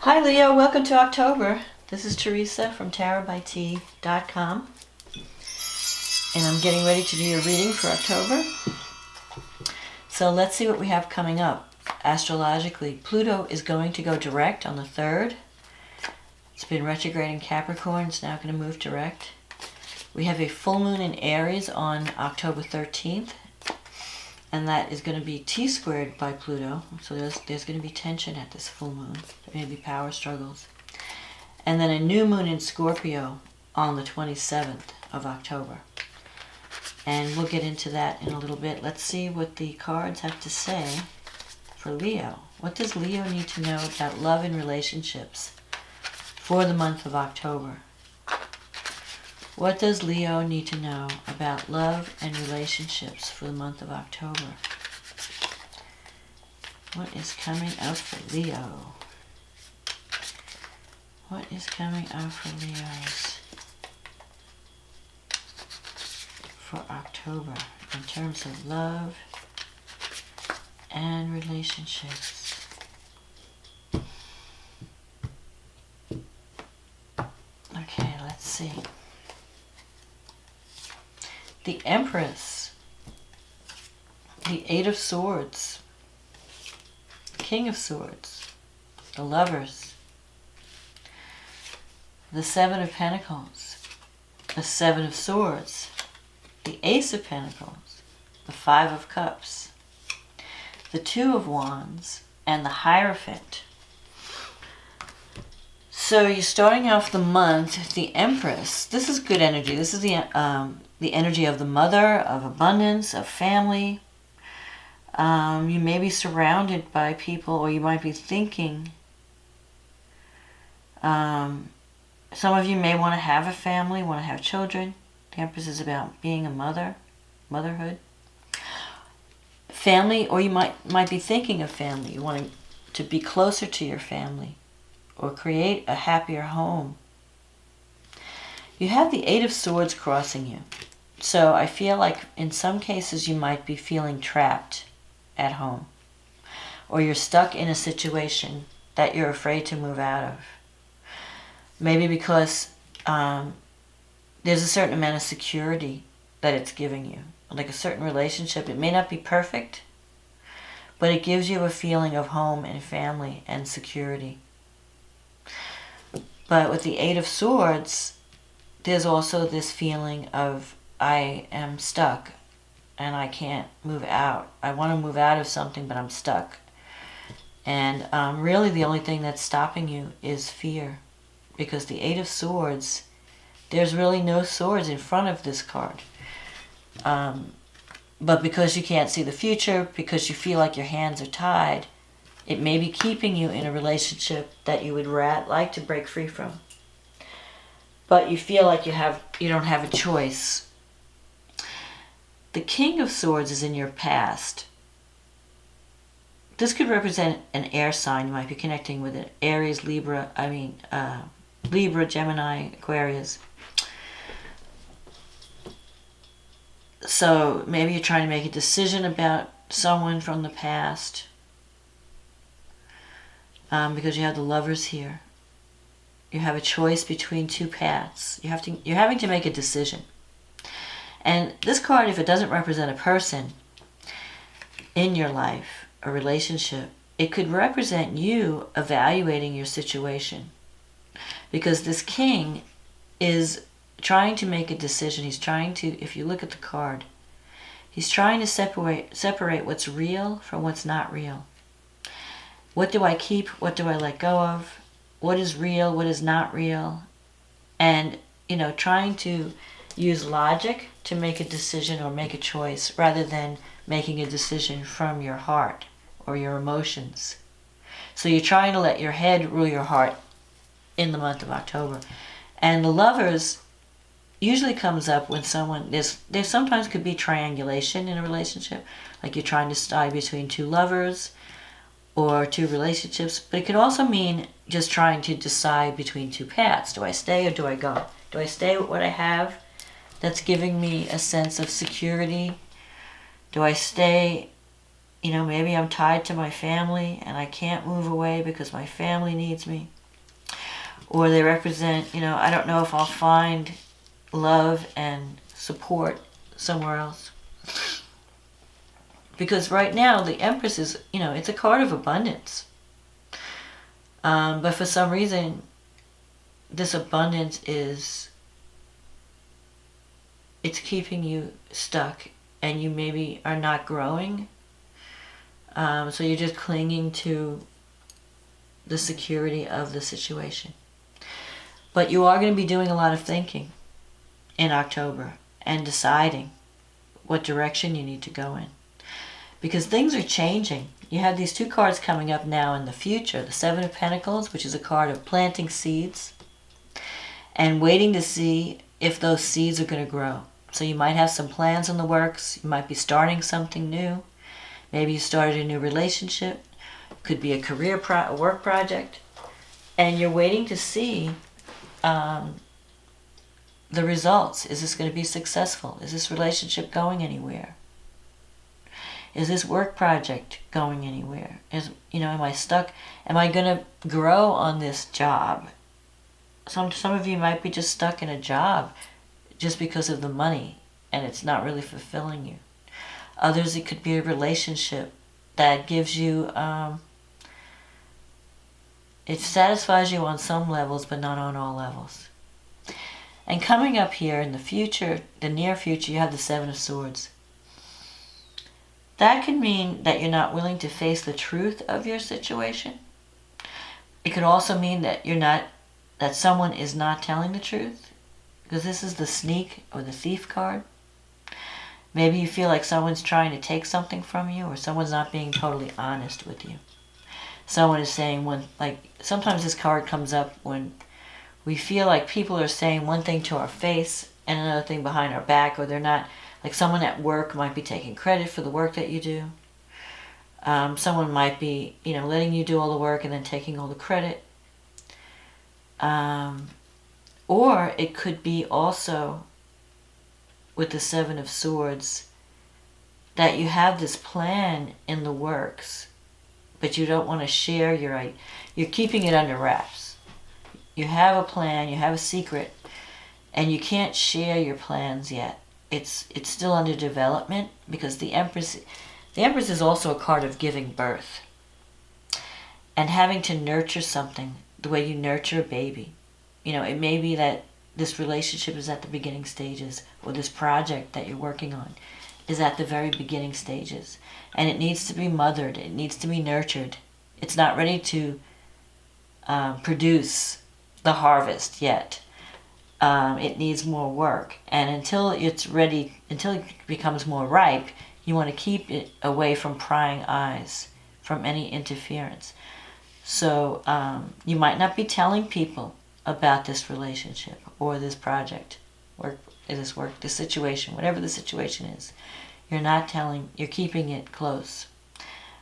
Hi Leo, welcome to October. This is Teresa from tarotbyt.com, and I'm getting ready to do your reading for October. So let's see what we have coming up. Astrologically, Pluto is going to go direct on the 3rd. It's been retrograde in Capricorn, it's now going to move direct. We have a full moon in Aries on October 13th, and that is going to be T-squared by Pluto, so there's going to be tension at this full moon. There may be power struggles. And then a new moon in Scorpio on the 27th of October. And we'll get into that in a little bit. Let's see what the cards have to say for Leo. What does Leo need to know about love and relationships for the month of October? What does Leo need to know about love and relationships for the month of October? What is coming up for Leo? What is coming up for Leos for October in terms of love and relationships? Okay, let's see. The Empress, the Eight of Swords, the King of Swords, the Lovers, the Seven of Pentacles, the Seven of Swords, the Ace of Pentacles, the Five of Cups, the Two of Wands, and the Hierophant. So you're starting off the month, the Empress. This is good energy. This is the energy of the mother, of abundance, of family. You may be surrounded by people, or you might be thinking. Some of you may want to have a family, want to have children. The Empress is about being a mother, motherhood. Family, or you might be thinking of family. You want to be closer to your family, or create a happier home. You have the Eight of Swords crossing you. So I feel like in some cases you might be feeling trapped at home, or you're stuck in a situation that you're afraid to move out of. Maybe because there's a certain amount of security that it's giving you. Like a certain relationship, it may not be perfect, but it gives you a feeling of home and family and security. But with the Eight of Swords, there's also this feeling of, I am stuck and I can't move out. I want to move out of something, but I'm stuck. And really the only thing that's stopping you is fear. Because the Eight of Swords, there's really no swords in front of this card. But because you can't see the future, because you feel like your hands are tied, it may be keeping you in a relationship that you would like to break free from. But you feel like you don't have a choice. The King of Swords is in your past. This could represent an air sign. You might be connecting with it. Aries, Libra, Gemini, Aquarius. So maybe you're trying to make a decision about someone from the past. Because you have the Lovers here. You have a choice between two paths. You're having to make a decision. And this card, if it doesn't represent a person in your life, a relationship, it could represent you evaluating your situation. Because this King is trying to make a decision. He's trying to, if you look at the card, he's trying to separate what's real from what's not real. What do I keep? What do I let go of? What is real? What is not real? And, trying to use logic to make a decision or make a choice rather than making a decision from your heart or your emotions. So you're trying to let your head rule your heart in the month of October. And the Lovers usually comes up when there sometimes could be triangulation in a relationship, like you're trying to decide between two lovers or two relationships, but it could also mean just trying to decide between two paths. Do I stay or do I go? Do I stay with what I have that's giving me a sense of security? Do I stay maybe I'm tied to my family and I can't move away because my family needs me. Or they represent, I don't know if I'll find love and support somewhere else. Because right now, the Empress is, it's a card of abundance. But for some reason, this abundance it's keeping you stuck, and you maybe are not growing. So you're just clinging to the security of the situation. But you are going to be doing a lot of thinking in October and deciding what direction you need to go in. Because things are changing. You have these two cards coming up now in the future. The Seven of Pentacles, which is a card of planting seeds and waiting to see if those seeds are going to grow. So you might have some plans in the works. You might be starting something new. Maybe you started a new relationship. Could be a career work project. And you're waiting to see the results. Is this going to be successful? Is this relationship going anywhere? Is this work project going anywhere? Am I stuck? Am I going to grow on this job? Some of you might be just stuck in a job just because of the money, and it's not really fulfilling you. Others, it could be a relationship that gives you, it satisfies you on some levels, but not on all levels. And coming up here in the future, the near future, you have the Seven of Swords. That can mean that you're not willing to face the truth of your situation. It could also mean that that someone is not telling the truth, because this is the Sneak or the Thief card. Maybe you feel like someone's trying to take something from you, or someone's not being totally honest with you. Someone is saying sometimes this card comes up when we feel like people are saying one thing to our face and another thing behind our back, or they're not. Like someone at work might be taking credit for the work that you do. Someone might be, letting you do all the work and then taking all the credit. Or it could be also with the Seven of Swords that you have this plan in the works, but you don't want to share you're keeping it under wraps. You have a plan, you have a secret, and you can't share your plans yet. It's still under development, because the Empress is also a card of giving birth and having to nurture something the way you nurture a baby. It may be that this relationship is at the beginning stages, or this project that you're working on is at the very beginning stages, and it needs to be mothered, it needs to be nurtured. It's not ready to produce the harvest yet. It needs more work, and until it becomes more ripe, you want to keep it away from prying eyes, from any interference. So you might not be telling people about this relationship or this project, this situation, whatever the situation is. You're keeping it close,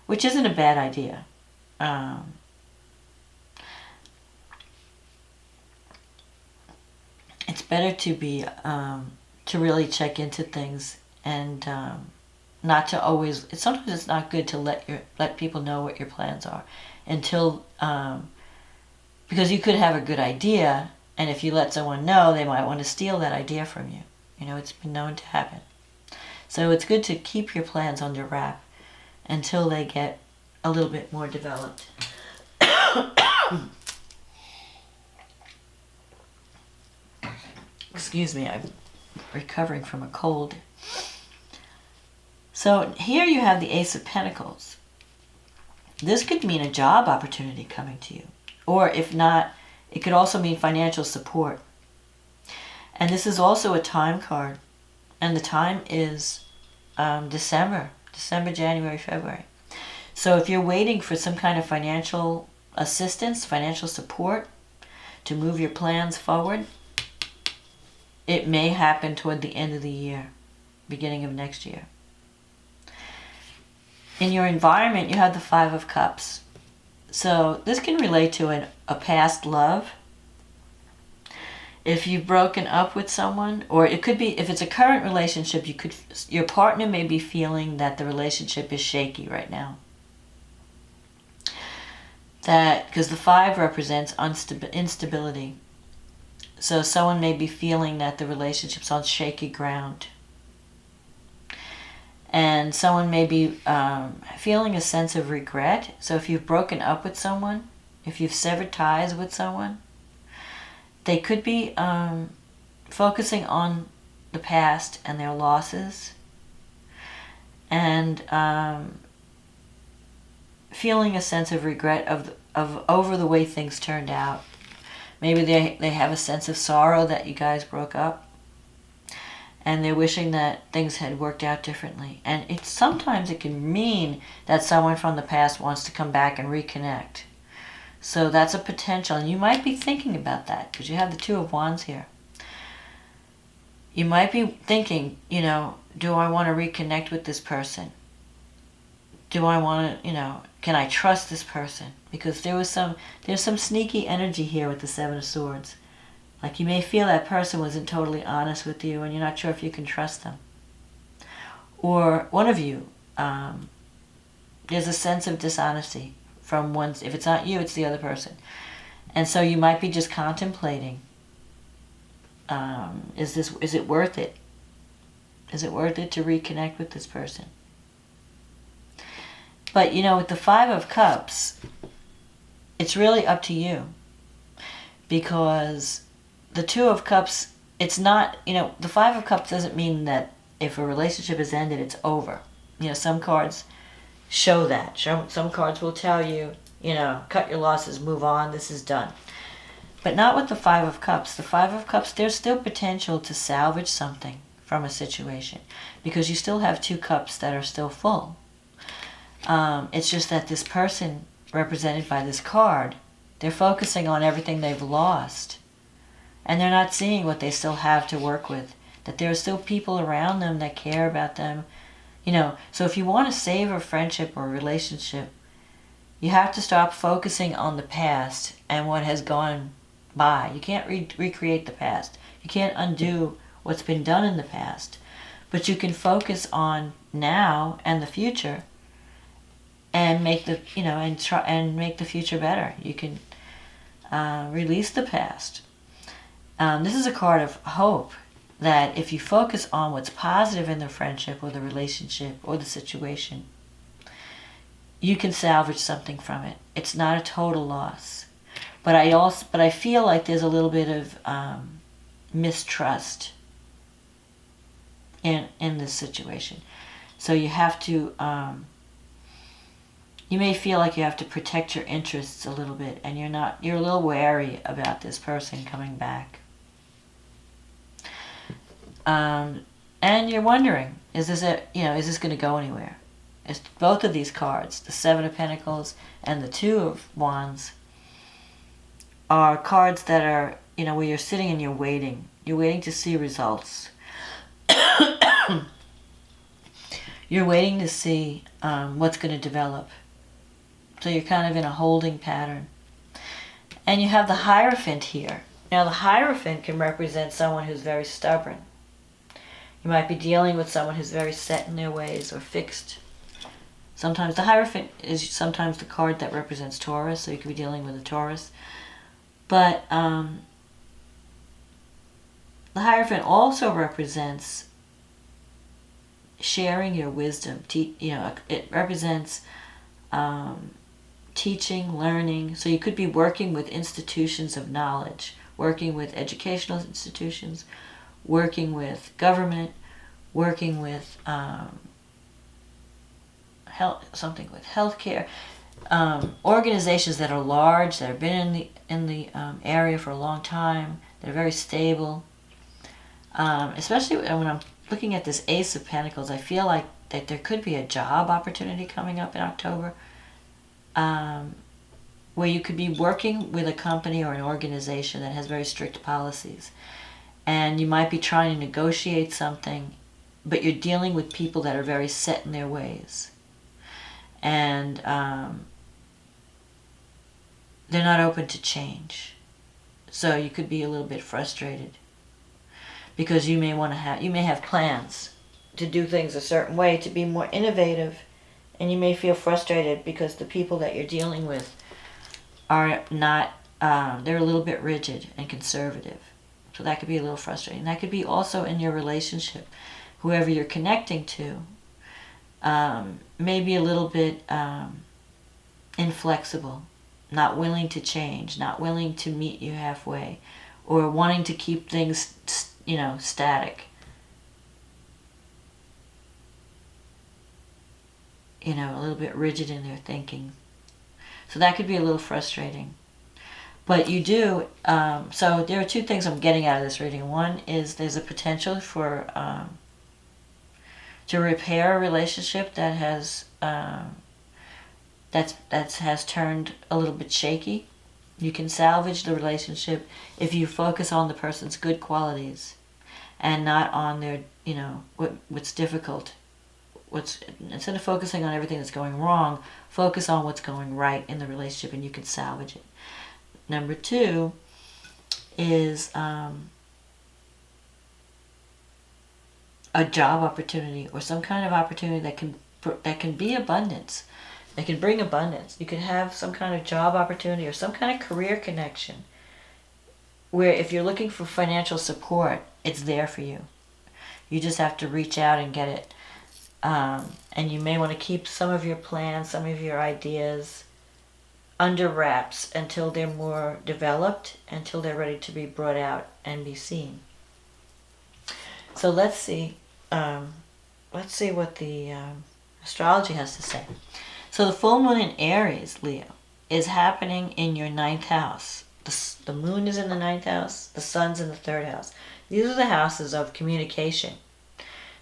which isn't a bad idea. It's better to be to really check into things, and not to always. Sometimes it's not good to let people know what your plans are until because you could have a good idea, and if you let someone know, they might want to steal that idea from you. It's been known to happen. So it's good to keep your plans under wrap until they get a little bit more developed. Excuse me, I'm recovering from a cold. So here you have the Ace of Pentacles. This could mean a job opportunity coming to you. Or if not, it could also mean financial support. And this is also a time card. And the time is December, January, February. So if you're waiting for some kind of financial assistance, financial support to move your plans forward, it may happen toward the end of the year, beginning of next year. In your environment, you have the Five of Cups. So this can relate to a past love. If you've broken up with someone, or it could be, if it's a current relationship, your partner may be feeling that the relationship is shaky right now. That, because the 5 represents instability. So someone may be feeling that the relationship's on shaky ground. And someone may be feeling a sense of regret. So if you've broken up with someone, if you've severed ties with someone, they could be focusing on the past and their losses, and feeling a sense of regret over the way things turned out. Maybe they have a sense of sorrow that you guys broke up, and they're wishing that things had worked out differently. And sometimes it can mean that someone from the past wants to come back and reconnect. So that's a potential, and you might be thinking about that because you have the 2 of Wands here. You might be thinking, do I want to reconnect with this person? Do I want to, can I trust this person? Because there's some sneaky energy here with the 7 of Swords. Like you may feel that person wasn't totally honest with you and you're not sure if you can trust them. Or one of you, there's a sense of dishonesty from one. If it's not you, it's the other person. And so you might be just contemplating, is it worth it? Is it worth it to reconnect with this person? But with the 5 of Cups, it's really up to you. Because the 2 of Cups, it's not, the 5 of Cups doesn't mean that if a relationship is ended, it's over. Some cards show that. Some cards will tell you, cut your losses, move on, this is done. But not with the 5 of Cups. The 5 of Cups, there's still potential to salvage something from a situation because you still have 2 cups that are still full. It's just that this person, represented by this card, they're focusing on everything they've lost. And they're not seeing what they still have to work with. That there are still people around them that care about them. So if you want to save a friendship or a relationship, you have to stop focusing on the past and what has gone by. You can't recreate the past. You can't undo what's been done in the past. But you can focus on now and the future and make the make the future better. You can release the past. This is a card of hope. That if you focus on what's positive in the friendship or the relationship or the situation, you can salvage something from it. It's not a total loss. But I feel like there's a little bit of mistrust in this situation. So you have to, you may feel like you have to protect your interests a little bit, and you're a little wary about this person coming back. And you're wondering, is this going to go anywhere? It's both of these cards, the 7 of Pentacles and the 2 of Wands, are cards that are, where you're sitting and you're waiting. You're waiting to see results. You're waiting to see what's going to develop. So you're kind of in a holding pattern. And you have the Hierophant here. Now the Hierophant can represent someone who's very stubborn. You might be dealing with someone who's very set in their ways or fixed. Sometimes the Hierophant is sometimes the card that represents Taurus, so you could be dealing with a Taurus. But the Hierophant also represents sharing your wisdom. It represents teaching, learning. So you could be working with institutions of knowledge, working with educational institutions, working with government, working with something with healthcare, organizations that are large, that have been in the area for a long time, they're very stable. Especially when I'm looking at this Ace of Pentacles, I feel like that there could be a job opportunity coming up in October, where you could be working with a company or an organization that has very strict policies. And you might be trying to negotiate something, but you're dealing with people that are very set in their ways. And they're not open to change. So you could be a little bit frustrated because you may have plans to do things a certain way, to be more innovative, and you may feel frustrated because the people that you're dealing with are not, they're a little bit rigid and conservative. So that could be a little frustrating. That could be also in your relationship. Whoever you're connecting to may be a little bit inflexible, not willing to change, not willing to meet you halfway, or wanting to keep things, static. A little bit rigid in their thinking. So that could be a little frustrating. But you do, so there are two things I'm getting out of this reading. One is there's a potential for, to repair a relationship that has, has turned a little bit shaky. You can salvage the relationship if you focus on the person's good qualities and not on their, what's difficult. Instead of focusing on everything that's going wrong, focus on what's going right in the relationship, and you can salvage it. Number two is a job opportunity, or some kind of opportunity that can be abundance, that can bring abundance. You can have some kind of job opportunity or some kind of career connection where if you're looking for financial support, it's there for you. You just have to reach out and get it. And you may want to keep some of your plans, some of your ideas under wraps until they're more developed, until they're ready to be brought out and be seen. So let's see what the astrology has to say. So the full moon in Aries, Leo, is happening in your 9th house. The moon is in the 9th house, the sun's in the 3rd house. These are the houses of communication.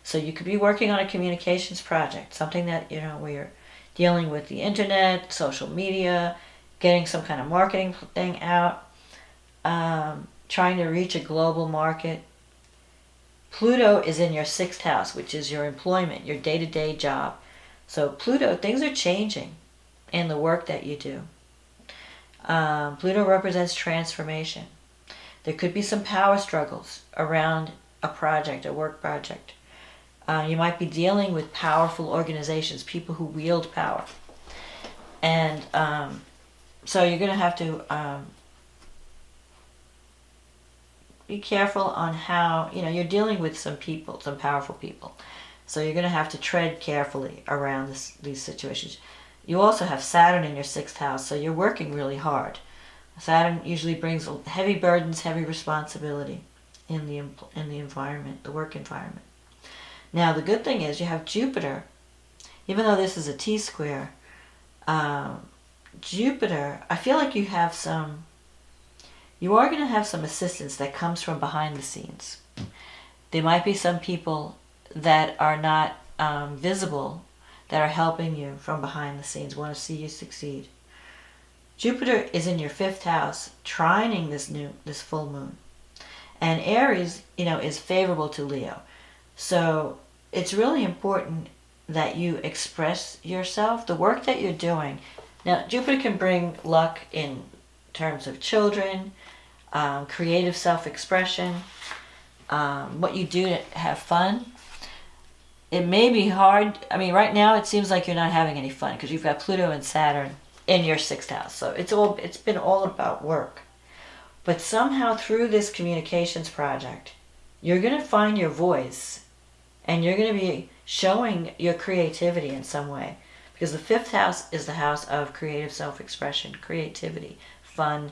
So you could be working on a communications project, something that, where you're dealing with the internet, social media, getting some kind of marketing thing out, trying to reach a global market. Pluto is in your 6th house, which is your employment, your day-to-day job. So Pluto, things are changing in the work that you do. Pluto represents transformation. There could be some power struggles around a project, a work project. You might be dealing with powerful organizations, people who wield power. And so you're going to have to be careful on how, you're dealing with some people, some powerful people. So you're going to have to tread carefully around these situations. You also have Saturn in your 6th house, so you're working really hard. Saturn usually brings heavy burdens, heavy responsibility in the environment, the work environment. Now, the good thing is you have Jupiter. Even though this is a T-square, Jupiter, I feel like you are going to have some assistance that comes from behind the scenes. There might be some people that are not visible that are helping you from behind the scenes, want to see you succeed. Jupiter is in your 5th house, trining this full moon. And Aries, is favorable to Leo. So it's really important that you express yourself, the work that you're doing. Now, Jupiter can bring luck in terms of children, creative self-expression, what you do to have fun. It may be hard. I mean, right now it seems like you're not having any fun because you've got Pluto and Saturn in your 6th house. So it's been all about work. But somehow through this communications project, you're going to find your voice and you're going to be showing your creativity in some way. Because the 5th house is the house of creative self-expression, creativity, fun,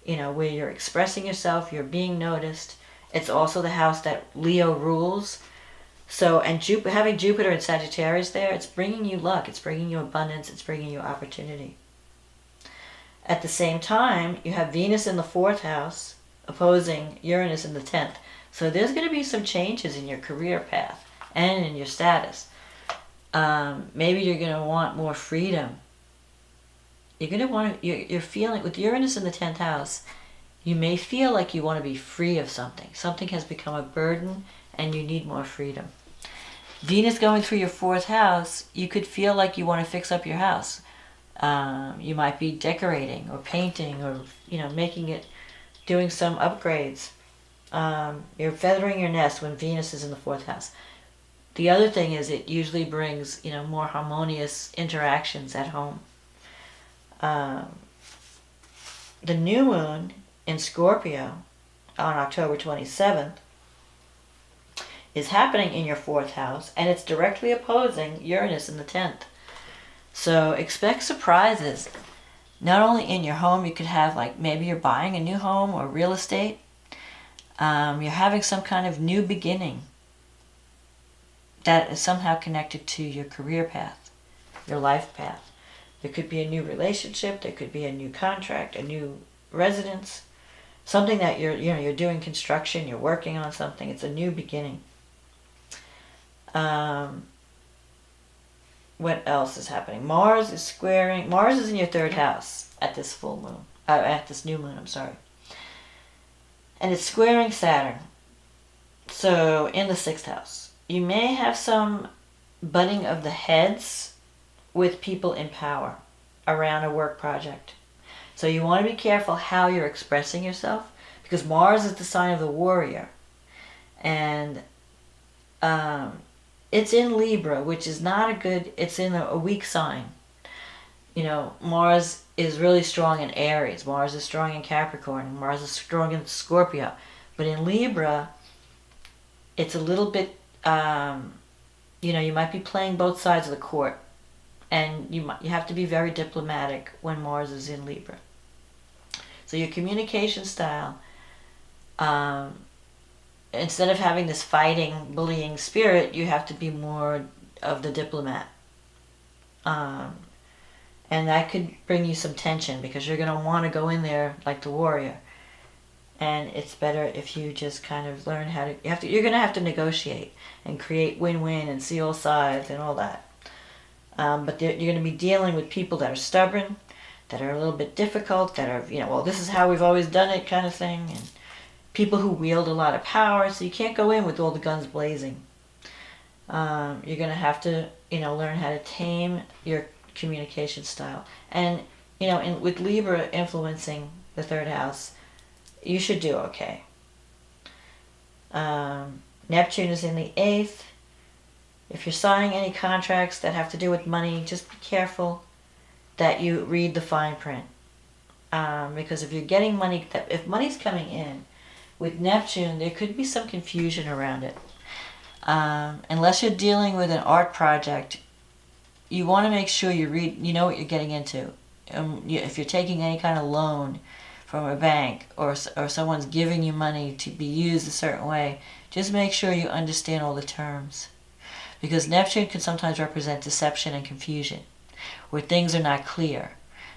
where you're expressing yourself, you're being noticed. It's also the house that Leo rules. So, and having Jupiter and Sagittarius there, it's bringing you luck, it's bringing you abundance, it's bringing you opportunity. At the same time, you have Venus in the 4th house opposing Uranus in the 10th. So there's going to be some changes in your career path and in your status. Maybe you're going to want more freedom. You're feeling, with Uranus in the 10th house, you may feel like you want to be free of something. Something has become a burden and you need more freedom. Venus going through your 4th house, you could feel like you want to fix up your house. You might be decorating or painting or, making it doing some upgrades. You're feathering your nest when Venus is in the 4th house. The other thing is it usually brings, more harmonious interactions at home. The new moon in Scorpio on October 27th is happening in your 4th house, and it's directly opposing Uranus in the 10th. So expect surprises. Not only in your home, you could have, like, maybe you're buying a new home or real estate. You're having some kind of new beginning that is somehow connected to your career path, your life path. There could be a new relationship, there could be a new contract, a new residence, something that you're doing construction, you're working on something. It's a new beginning. What else is happening? Mars is in your 3rd house at this full moon, at this new moon, I'm sorry. And it's squaring Saturn. So in the 6th house, you may have some butting of the heads with people in power around a work project. So you want to be careful how you're expressing yourself, because Mars is the sign of the warrior. And it's in Libra, which is not it's in a weak sign. Mars is really strong in Aries. Mars is strong in Capricorn. Mars is strong in Scorpio. But in Libra, it's a little bit, you might be playing both sides of the court. And you have to be very diplomatic when Mars is in Libra. So your communication style, instead of having this fighting, bullying spirit, you have to be more of the diplomat. And that could bring you some tension, because you're going to want to go in there like the warrior. And it's better if you just kind of learn how to... You're going to have to negotiate and create win-win and see all sides and all that. But you're going to be dealing with people that are stubborn, that are a little bit difficult, that are, well, this is how we've always done it kind of thing. And people who wield a lot of power, so you can't go in with all the guns blazing. You're going to have to, learn how to tame your communication style. And, with Libra influencing the 3rd house, you should do okay. Neptune is in the 8th. If you're signing any contracts that have to do with money, just be careful that you read the fine print. Because if you're getting money, if money's coming in with Neptune, there could be some confusion around it. Unless you're dealing with an art project, you want to make sure you know what you're getting into. If you're taking any kind of loan from a bank, or someone's giving you money to be used a certain way, just make sure you understand all the terms. Because Neptune can sometimes represent deception and confusion, where things are not clear.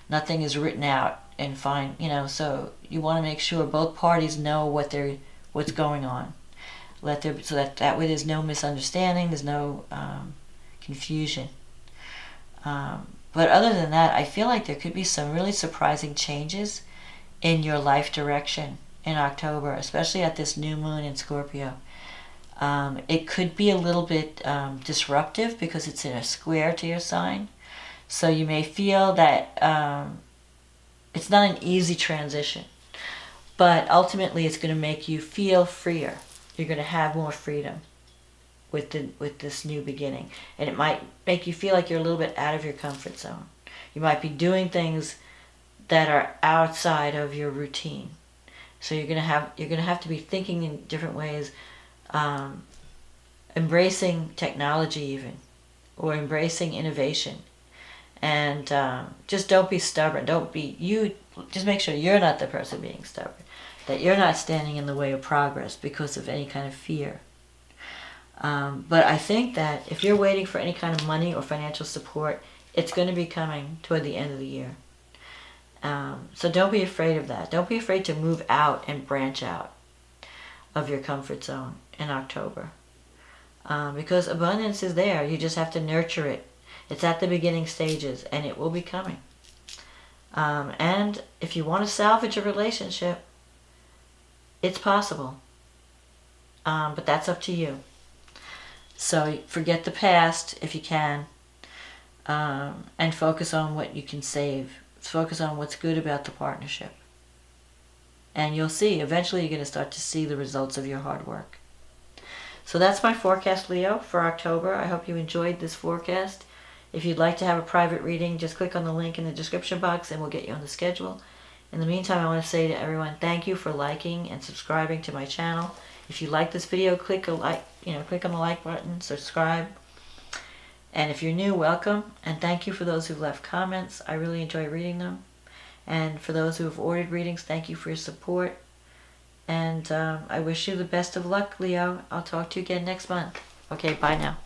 Nothing is written out and fine, so you want to make sure both parties know what's going on. So that way there's no misunderstanding, there's no confusion. But other than that, I feel like there could be some really surprising changes in your life direction in October, especially at this new moon in Scorpio. It could be a little bit disruptive because it's in a square to your sign. So you may feel that it's not an easy transition. But ultimately it's going to make you feel freer. You're going to have more freedom with this new beginning. And it might make you feel like you're a little bit out of your comfort zone. You might be doing things that are outside of your routine. So you're going to have to be thinking in different ways, embracing technology even, or embracing innovation. And just don't be stubborn. Just make sure you're not the person being stubborn. That you're not standing in the way of progress because of any kind of fear. But I think that if you're waiting for any kind of money or financial support, it's going to be coming toward the end of the year. So don't be afraid of that. Don't be afraid to move out and branch out of your comfort zone in October. Because abundance is there. You just have to nurture it. It's at the beginning stages, and it will be coming. And if you want to salvage a relationship, it's possible. But that's up to you. So forget the past if you can, and focus on what you can save. Focus on what's good about the partnership. And you'll see, eventually you're going to start to see the results of your hard work. So that's my forecast, Leo, for October. I hope you enjoyed this forecast. If you'd like to have a private reading, just click on the link in the description box and we'll get you on the schedule. In the meantime, I want to say to everyone, thank you for liking and subscribing to my channel. If you like this video, click on the like button, subscribe. And if you're new, welcome. And thank you for those who've left comments. I really enjoy reading them. And for those who have ordered readings, thank you for your support. And I wish you the best of luck, Leo. I'll talk to you again next month. Okay, bye now.